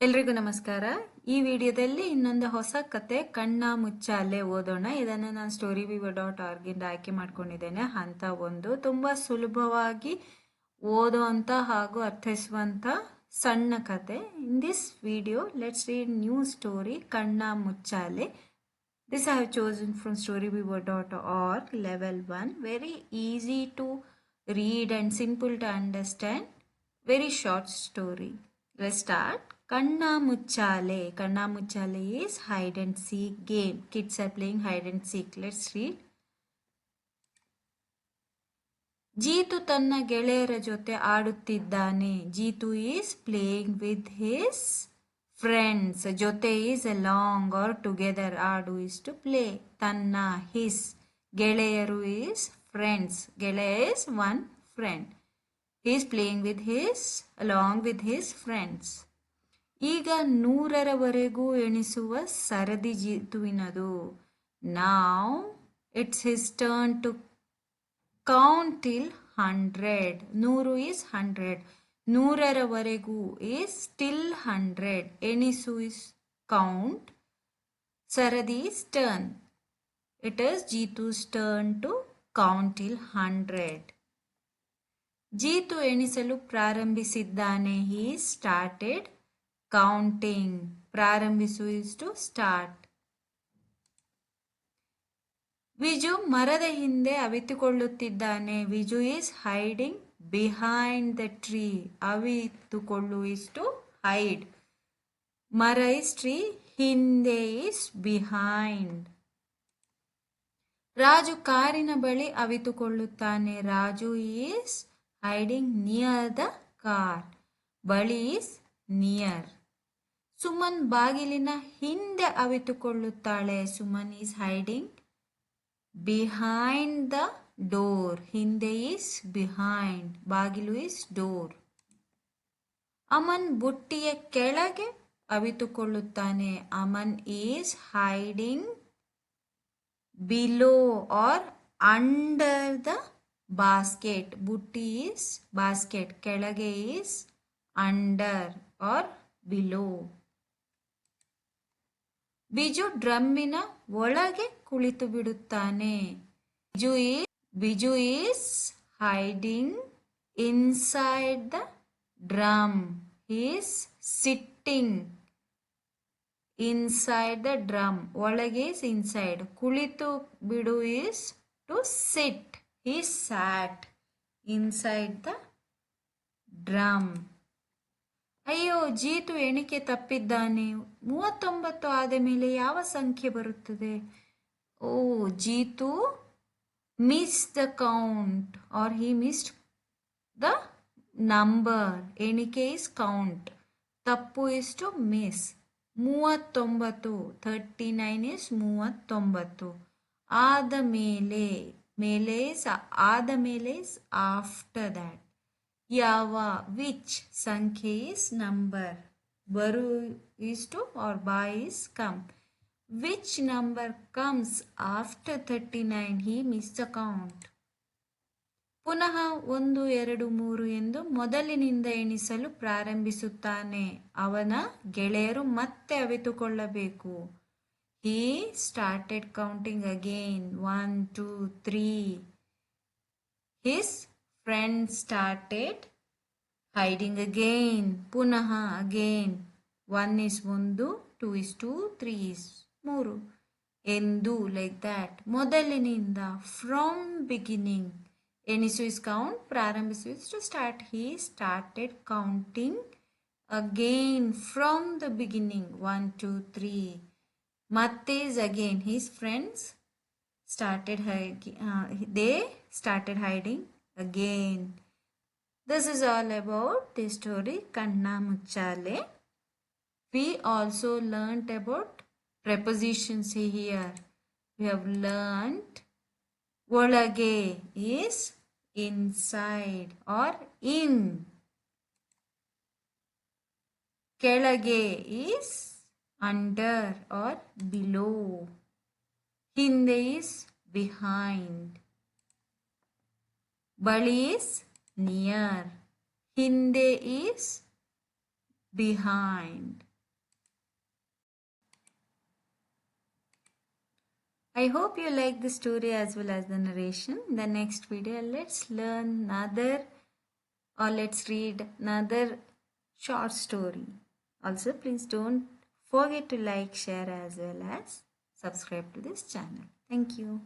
ಎಲ್ರಿಗೂ ನಮಸ್ಕಾರ. ಈ ವಿಡಿಯೋದಲ್ಲಿ ಇನ್ನೊಂದು ಹೊಸ ಕತೆ ಕಣ್ಣ ಮುಚ್ಚಾಲೆ ಓದೋಣ. ಇದನ್ನು ನಾನು StoryWeaver.org ಇಂದ ಆಯ್ಕೆ ಮಾಡ್ಕೊಂಡಿದ್ದೇನೆ. ಹಂತ 1 ತುಂಬಾ ಸುಲಭವಾಗಿ ಓದುವಂತ ಹಾಗೂ ಅರ್ಥೈಸುವಂತ ಸಣ್ಣ ಕತೆ. In this video let's read new story ಕಣ್ಣ ಮುಚ್ಚಾಲೆ. This I have chosen from StoryWeaver.org level 1. Very easy to read and simple to understand. Very short story. Let's start. Kanna Muchhale. Kanna Muchhale is hide and seek game. Kids are playing hide and seek. Let's read. Jeetu ತನ್ನ ಗೆಳೆಯರ ಜೊತೆ ಆಡುತ್ತಿದ್ದಾನೆ. Jeetu is playing with his friends. ಜೊತೆ is along or together. ಆಡು is to play. ತನ್ನ his. ಗೆಳೆಯರು is friends. ಗೆಳೆಯ is one friend. He is playing with his along with his friends. ಈಗ 100ರವರೆಗೂ ಎಣಿಸುವ ಸರದಿ ಜೀತುವಿನದು. Now it's his turn to count till 100. 100 is 100. 100ರವರೆಗೂ is till 100. ಎಣಿಸು is count. ಸರದಿ is turn. It is Jeetu's turn to count till 100. Jeetu ಎಣಿಸಲು ಪ್ರಾರಂಭಿಸಿದ್ದಾನೆ. He started counting. ಪ್ರಾರಂಭಿಸು is to start. Viju ಮರದ ಹಿಂದೆ ಅವಿತುಕೊಳ್ಳುತ್ತಿದ್ದಾನೆ. Viju is hiding behind the tree. ಅವಿತುಕೊಳ್ಳು is to hide. ಮರ is tree. ಹಿಂದೆ is behind. Raju ಕಾರಿನ ಬಳಿ ಅವಿತುಕೊಳ್ಳುತ್ತಾನೆ. Raju is hiding near the car. ಬಳಿ is near. Suman ಬಾಗಿಲಿನ ಹಿಂದೆ ಅವಿತುಕೊಳ್ಳುತ್ತಾಳೆ. Suman is hiding behind the door. ಹಿಂದೆ is behind. ಬಾಗಿಲು is door. ಅಮನ್ ಬುಟ್ಟಿಯ ಕೆಳಗೆ ಅವಿತುಕೊಳ್ಳುತ್ತಾನೆ. Aman is hiding below or under the basket. ಬುಟ್ಟಿ is basket. ಕೆಳಗೆ is under or below. Biju ಡ್ರಮ್ಮಿನ ಒಳಗೆ ಕುಳಿತು ಬಿಡುತ್ತಾನೆ. Biju is hiding inside the drum. He is sitting inside the drum. ಒಳಗೆ is inside. ಕುಳಿತು ಬಿಡು is to sit. He sat inside the drum. ಅಯ್ಯೋ, ಜೀತು ಎಣಿಕೆ ತಪ್ಪಿದ್ದಾನೆ. 39 ಆದ ಮೇಲೆ ಯಾವ ಸಂಖ್ಯೆ ಬರುತ್ತದೆ? Oh, Jeetu miss the count or he missed the number. ಎಣಿಕೆ is count. ತಪ್ಪು is to miss. 39 is 39. ಆದ ಮೇಲೆ. ಮೇಲೆ is ಆದ ಮೇಲೆ is after that. ಯಾವ which ಸಂಖ್ಯೆ is number. ಬರು is to or by is come. Which number comes after 39? He missed the count. ಪುನಃ 1 2 3 ಎಂದು ಮೊದಲಿನಿಂದ ಎಣಿಸಲು ಪ್ರಾರಂಭಿಸುತ್ತಾನೆ. ಅವನ ಗೆಳೆಯರು ಮತ್ತೆ ಅವಿತುಕೊಳ್ಳಬೇಕು. He started counting again. 1 2 3. His friend started hiding again. ಪುನಃ again. 1 is 1, 2 is 2, 3 is 3 ಎಂದು like that. ಮೊದಲಿನಿಂದ from beginning. ಎಣಿಸು is count. ಪ್ರಾರಂಭಿಸು is to start. He started counting again from the beginning. 1 2 3. ಮತ್ತೆ is again. His friends started they started hiding again. This is all about the story Kanna Muchhale. We also learnt about prepositions here. We have learnt ಒಳಗೆ is inside or in. ಕೆಳಗೆ is under or below. ಹಿಂದೆ is behind. ಬಳಿ is near. ಹಿಂದೆ is behind. I hope you like the story as well as the narration. In the next video, let's learn another or let's read another short story. Also, please don't forget to like, share as well as subscribe to this channel. Thank you.